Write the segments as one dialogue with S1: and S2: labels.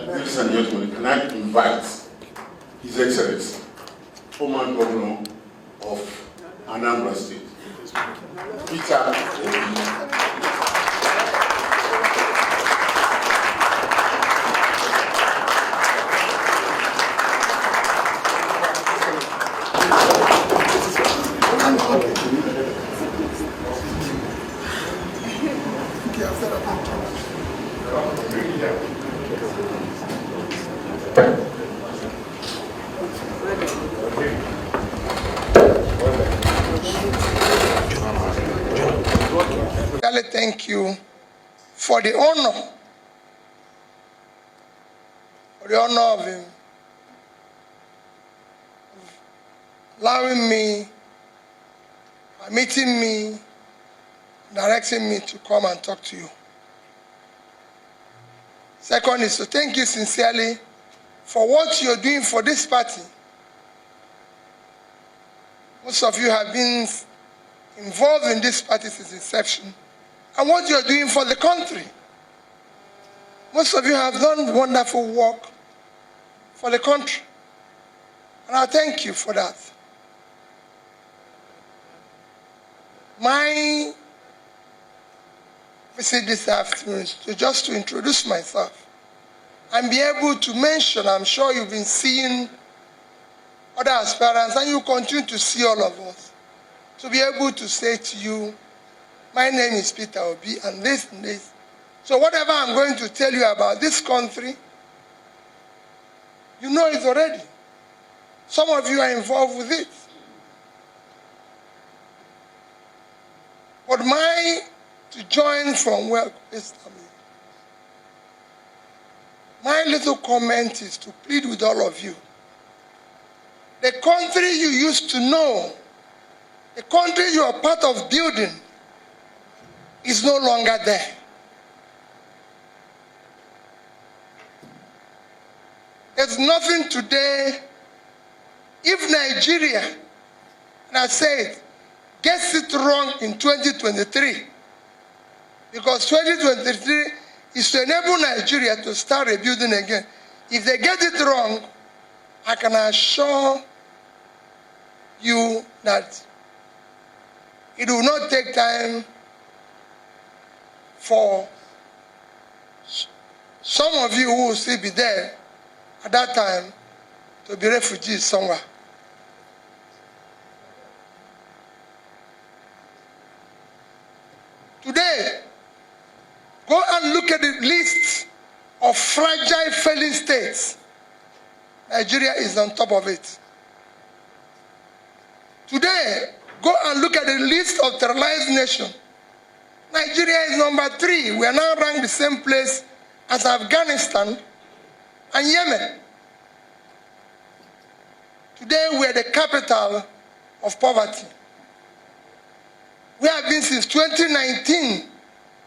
S1: Ladies and gentlemen, can I invite His Excellency, former Governor of Anambra State, Peter Obi.
S2: Thank you for the honor, of him allowing me, permitting me, directing me to come and talk to you. Second is to thank you sincerely for what you're doing for this party. Most of you have been involved in this party since inception, and what you're doing for the country. Most of you have done wonderful work for the country, and I thank you for that. My visit this afternoon is just to introduce myself and be able to mention, I'm sure you've been seeing other aspirants, and you continue to see all of us, to be able to say to you, my name is Peter Obi, and this and this. So whatever I'm going to tell you about this country, you know it already. Some of you are involved with it. But to join from where my little comment is to plead with all of you. The country you used to know, the country you are part of building, is no longer there. There's nothing today. If Nigeria, and I said, gets it wrong in 2023, because 2023 is to enable Nigeria to start rebuilding again. If they get it wrong, I can assure you that it will not take time for some of you who will still be there at that time to be refugees somewhere. Today, go and look at the list of fragile failing states. Nigeria is on top of it. Today, go and look at the list of terrorized nations. Nigeria is number 3. We are now ranked the same place as Afghanistan and Yemen. Today, we are the capital of poverty. We have been since 2019.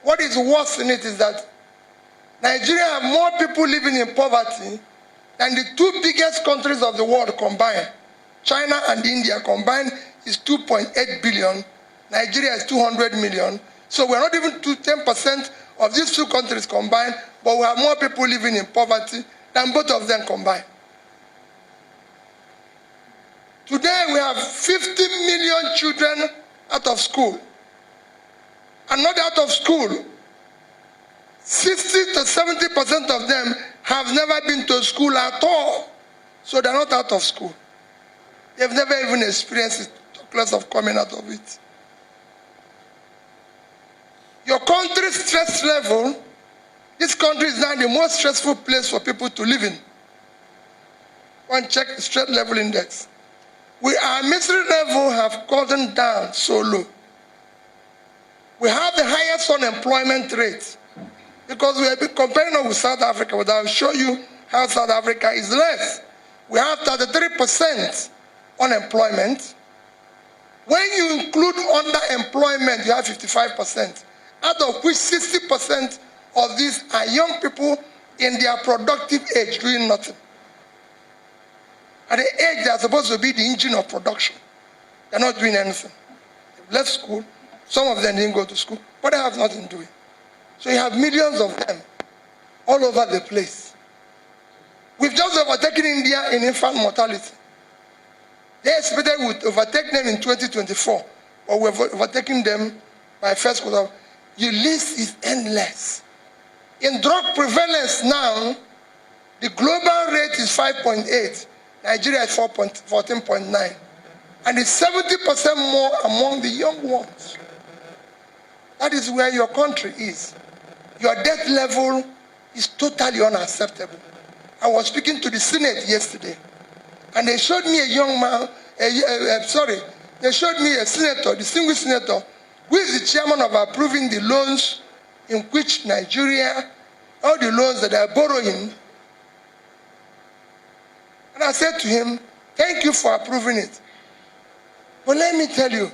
S2: What is worse in it is that Nigeria have more people living in poverty than the 2 biggest countries of the world combined. China and India combined is 2.8 billion. Nigeria is 200 million. So we're not even to 10% of these 2 countries combined, but we have more people living in poverty than both of them combined. Today we have 50 million children out of school. And not out of school. 60 to 70% of them have never been to school at all. So they're not out of school. They've never even experienced it, talk less of coming out of it. Your country's stress level, this country is now the most stressful place for people to live in. Go and check the stress level index. Our misery level have gotten down so low. We have the highest unemployment rate because we have been comparing with South Africa, but I'll show you how South Africa is less. We have 33% unemployment. When you include underemployment, you have 55%, out of which 60% of these are young people in their productive age doing nothing. At the age they are supposed to be the engine of production, they're not doing anything. They've left school. Some of them didn't go to school, but they have nothing doing. So you have millions of them all over the place. We've just overtaken India in infant mortality. They expected we would overtake them in 2024, but we've overtaken them by first quarter. Your list is endless. In drug prevalence now, the global rate is 5.8. Nigeria is 14.9. And it's 70% more among the young ones. That is where your country is. Your debt level is totally unacceptable. I was speaking to the Senate yesterday, and they showed me a young man, they showed me a senator, distinguished senator, who is the chairman of approving the loans in which Nigeria, all the loans that are borrowing. And I said to him, thank you for approving it. But let me tell you,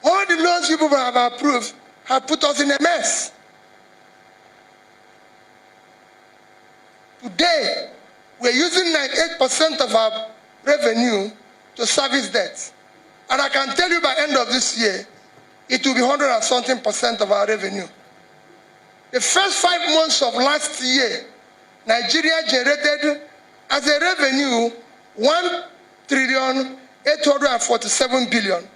S2: all the loans people have approved have put us in a mess. Today, we're using 98% of our revenue to service debt. And I can tell you by end of this year, it will be 100 and something% of our revenue. The first 5 months of last year, Nigeria generated as a revenue 1,847 billion.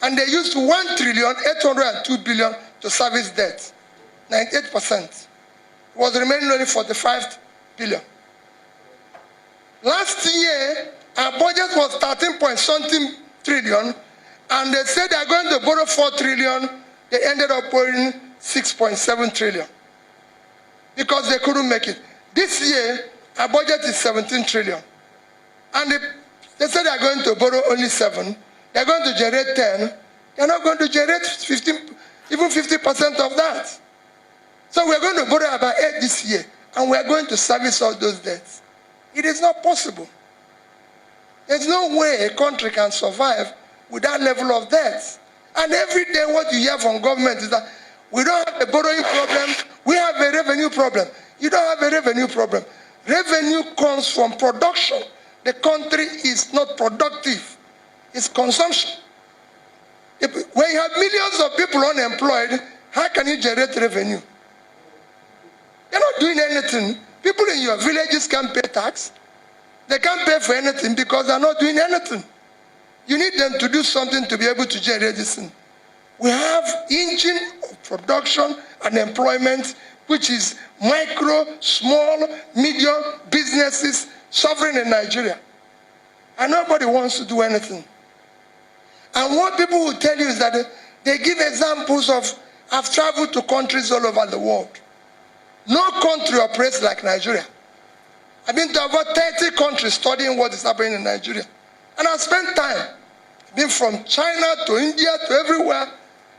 S2: And they used 1,802 billion to service debt. 98%. It was remaining only 45 billion. Last year, our budget was 13 point something trillion, and they said they are going to borrow 4 trillion. They ended up borrowing 6.7 trillion because they couldn't make it. This year, our budget is 17 trillion. And they said they are going to borrow only 7. They are going to generate 10. They are not going to generate 15, even 50% of that. So we are going to borrow about 8 this year, and we are going to service all those debts. It is not possible. There's no way a country can survive with that level of debt. And every day what you hear from government is that we don't have a borrowing problem, we have a revenue problem. You don't have a revenue problem. Revenue comes from production. The country is not productive. It's consumption. When you have millions of people unemployed, how can you generate revenue? You're not doing anything. People in your villages can't pay tax. They can't pay for anything because they're not doing anything. You need them to do something to be able to generate this thing. We have engine of production and employment, which is micro, small, medium businesses suffering in Nigeria. And nobody wants to do anything. And what people will tell you is that they give examples of, I've traveled to countries all over the world. No country operates like Nigeria. I've been to about 30 countries studying what is happening in Nigeria. And I spent time. I've been from China to India to everywhere.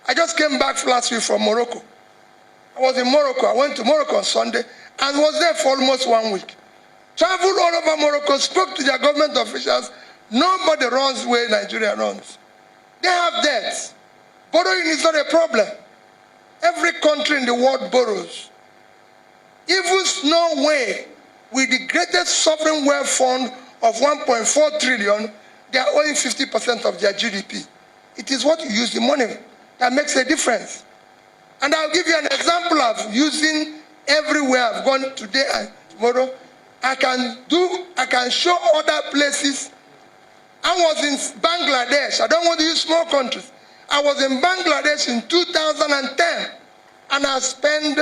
S2: I just came back last week from Morocco. I was in Morocco. I went to Morocco on Sunday and was there for almost 1 week. Traveled all over Morocco, spoke to their government officials. Nobody runs the way Nigeria runs. They have debt. Borrowing is not a problem. Every country in the world borrows. Even Norway, with the greatest sovereign wealth fund of 1.4 trillion, they are owing 50% of their GDP. It is what you use the money that makes a difference. And I'll give you an example of using everywhere I've gone today and tomorrow. I can show other places. I was in Bangladesh. I don't want to use small countries. I was in Bangladesh in 2010, and I spent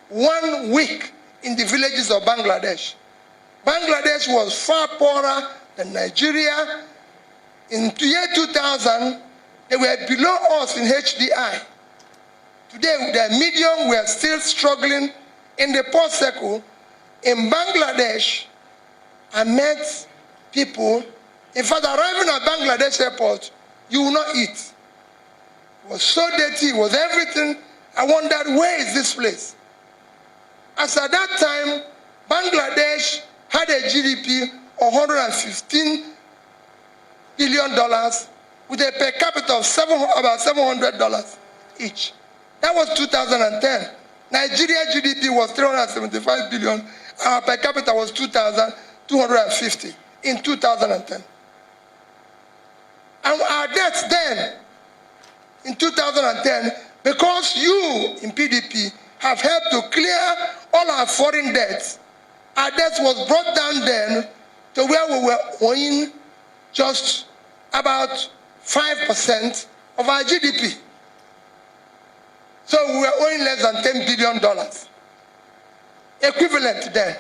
S2: 1 week in the villages of Bangladesh. Bangladesh was far poorer than Nigeria. In the year 2000, they were below us in HDI. Today, with their medium, we are still struggling in the poor circle. In Bangladesh, I met people. In fact, arriving at Bangladesh airport, you will not eat. It was so dirty, it was everything. I wondered, where is this place? As at that time, Bangladesh had a GDP of $115 billion with a per capita of about $700 each. That was 2010. Nigeria GDP was 375 billion, our per capita was 2,250 in 2010. And our debts then, in 2010, because you in PDP have helped to clear all our foreign debts, Our debt was brought down then to where we were owing just about 5% of our GDP. So we were owing less than $10 billion. Equivalent then.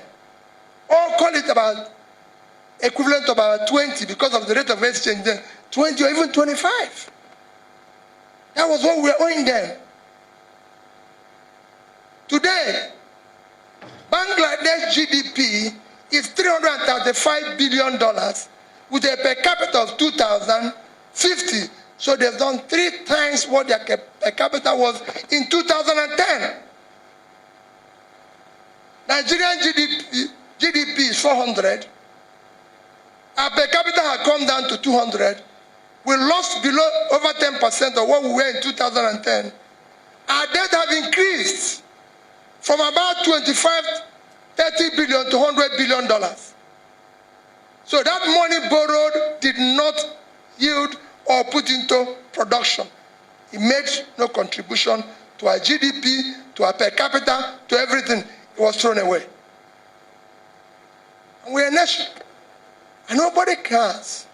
S2: Or call it about equivalent of about 20 because of the rate of exchange then. 20 or even 25. That was what we were owing then. Today, Bangladesh GDP is $335 billion with a per capita of 2,050. So they've done 3 times what their per capita was in 2010. Nigerian GDP is 400. Our per capita has come down to 200. We lost below over 10% of what we were in 2010. Our debt has increased from about 25, 30 billion to $100 billion. So that money borrowed did not yield or put into production. It made no contribution to our GDP, to our per capita, to everything. It was thrown away. And we're a nation. And nobody cares.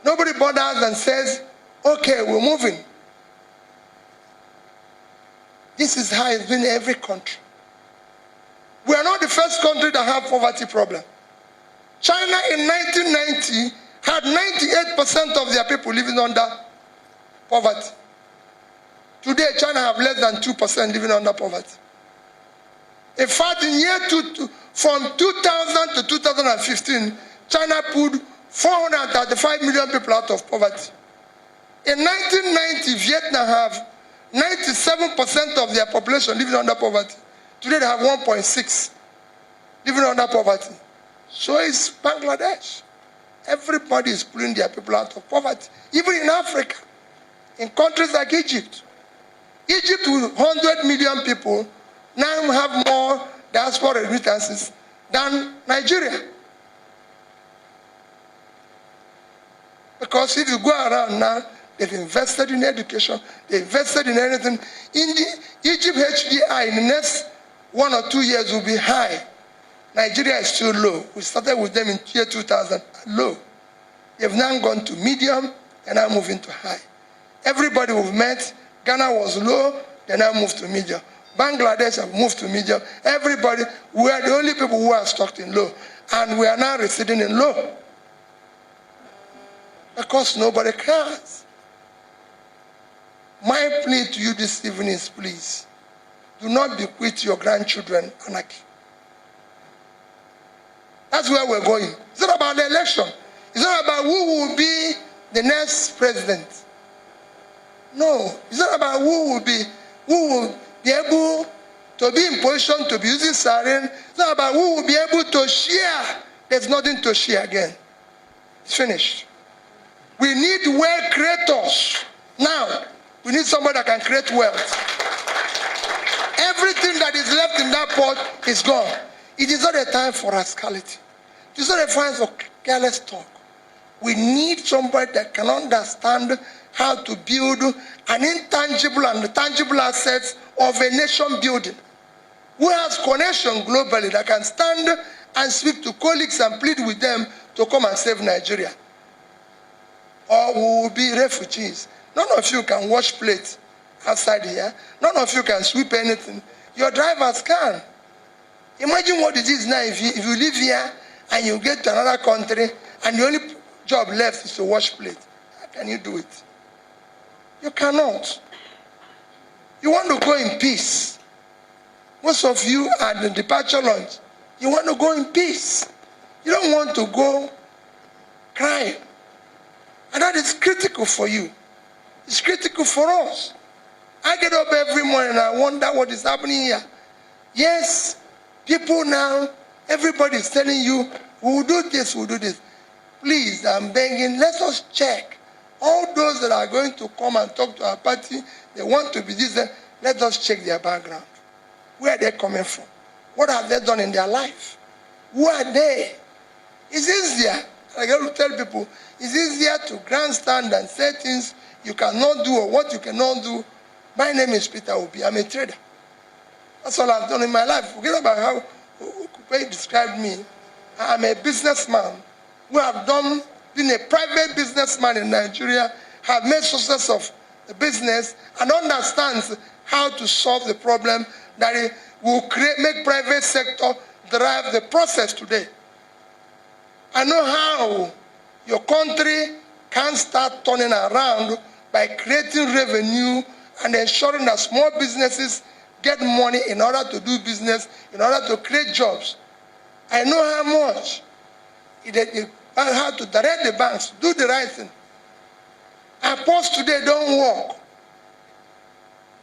S2: Nobody bothers and says, okay, we're moving. This is how it's been in every country. We are not the first country that have poverty problem. China in 1990 had 98% of their people living under poverty. Today, China have less than 2% living under poverty. In fact, in from 2000 to 2015, China pulled 435 million people out of poverty. In 1990, Vietnam have 97% of their population living under poverty. Today they have 1.6 living under poverty. So is Bangladesh. Everybody is pulling their people out of poverty. Even in Africa, in countries like Egypt. Egypt with 100 million people now have more diaspora remittances than Nigeria. Because if you go around now, they've invested in education, they've invested in anything. In the Egypt HDI in the next 1 or 2 years will be high. Nigeria is still low. We started with them in year 2000, low. They've now gone to medium, and now moving to high. Everybody we've met, Ghana was low, they now moved to medium. Bangladesh have moved to medium. Everybody, we are the only people who are stuck in low. And we are now receding in low. Because nobody cares. My plea to you this evening is, please, do not bequeath your grandchildren anarchy. That's where we're going. It's not about the election. It's not about who will be the next president. No, it's not about who will be able to be in position to be using sarin. It's not about who will be able to share. There's nothing to share again. It's finished. We need wealth creators. Now, we need somebody that can create wealth. Everything that is left in that pot is gone. It is not a time for rascality. It is not a time for careless talk. We need somebody that can understand how to build an intangible and tangible assets of a nation building. Who has connection globally that can stand and speak to colleagues and plead with them to come and save Nigeria. Or we will be refugees. None of you can wash plates outside here. None of you can sweep anything. Your drivers can. Imagine what it is now if you live here and you get to another country and the only job left is to wash plates. How can you do it? You cannot. You want to go in peace. Most of you at the departure lunch, you want to go in peace. You don't want to go crying. And that is critical for you. It's critical for us. I get up every morning and I wonder what is happening here. Yes, people now, everybody is telling you, we will do this, we will do this. Please, I'm begging, let us check. All those that are going to come and talk to our party, they want to be this, let us check their background. Where are they coming from? What have they done in their life? Who are they? It's easier. I got to tell people, it's easier to grandstand and say things you cannot do or what you cannot do. My name is Peter Obi. I'm a trader. That's all I've done in my life. Forget about how way he described me, I am a businessman who have been a private businessman in Nigeria, have made success of the business, and understands how to solve the problem that it will make private sector drive the process today. I know how your country can start turning around by creating revenue and ensuring that small businesses get money in order to do business, in order to create jobs. I know how much how to direct the banks, do the right thing. Our ports today don't work.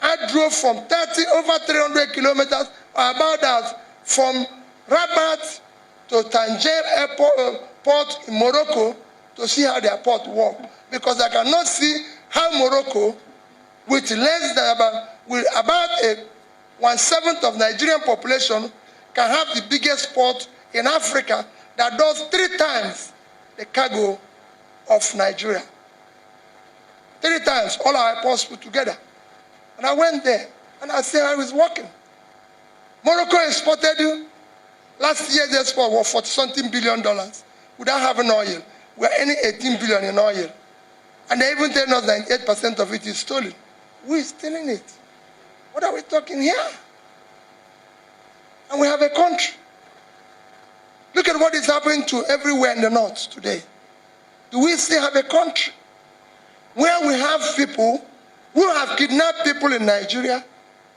S2: I drove from over 300 kilometers, or about that, from Rabat to Tangier port in Morocco to see how their port work. Because I cannot see how Morocco, with less than about 1/7 of Nigerian population, can have the biggest port in Africa that does 3 times the cargo of Nigeria. 3 times all our ports put together. And I went there and I said I was working. Morocco exported, last year's export was $40-something billion without having oil. We're earning 18 billion in oil. And they even tell us 98% of it is stolen. Who is stealing it? What are we talking here? And we have a country. Look at what is happening to everywhere in the north today. Do we still have a country where we have people who have kidnapped people in Nigeria,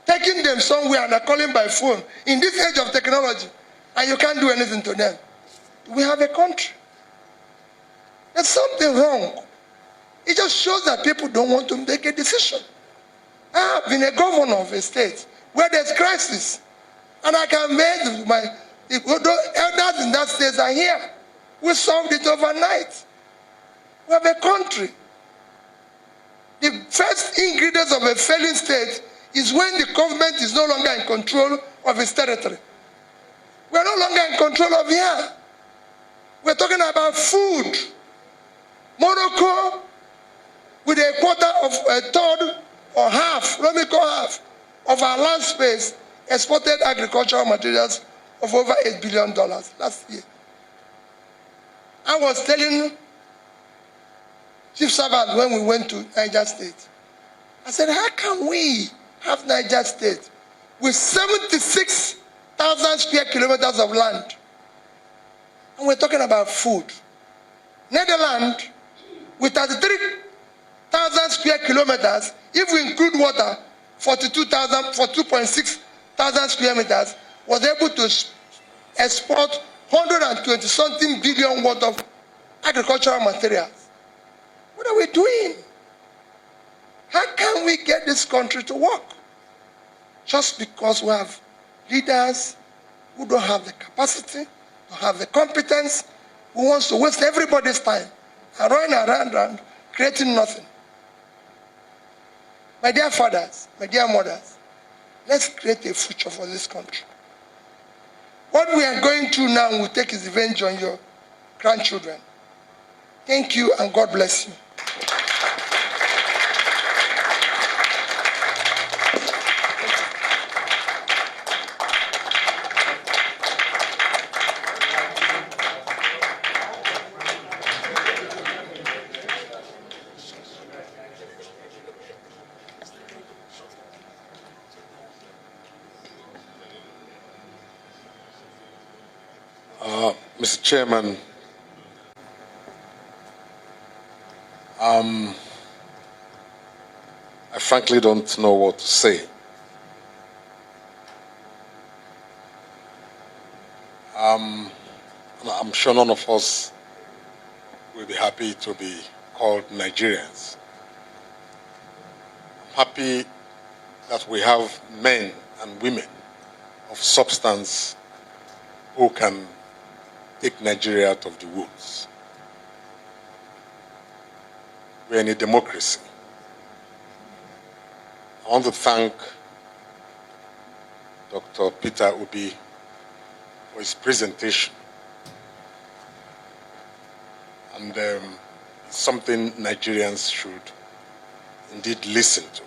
S2: taking them somewhere and are calling by phone in this age of technology, and you can't do anything to them? Do we have a country? There's something wrong. It just shows that people don't want to make a decision. I have been a governor of a state where there's crisis, and I can make the elders in that state are here. We solved it overnight. We have a country. The first ingredients of a failing state is when the government is no longer in control of its territory. We're no longer in control of here. We're talking about food. Morocco, with a third or half, let me call half, of our land space, exported agricultural materials of over $8 billion last year. I was telling Chief Servant when we went to Niger State, I said, how can we have Niger State with 76,000 square kilometers of land? And we're talking about food. Netherlands, with 33,000 square kilometers, if we include water, 42.6 thousand square meters, was able to export 120-something billion worth of agricultural materials. What are we doing? How can we get this country to work? Just because we have leaders who don't have the capacity, don't have the competence, who wants to waste everybody's time and run around creating nothing. My dear fathers, my dear mothers, let's create a future for this country. What we are going through now will take its revenge on your grandchildren. Thank you and God bless you.
S3: Mr. Chairman, I frankly don't know what to say. I'm sure none of us will be happy to be called Nigerians. I'm happy that we have men and women of substance who can take Nigeria out of the woods. We're in a democracy. I want to thank Dr. Peter Obi for his presentation. And it's something Nigerians should indeed listen to.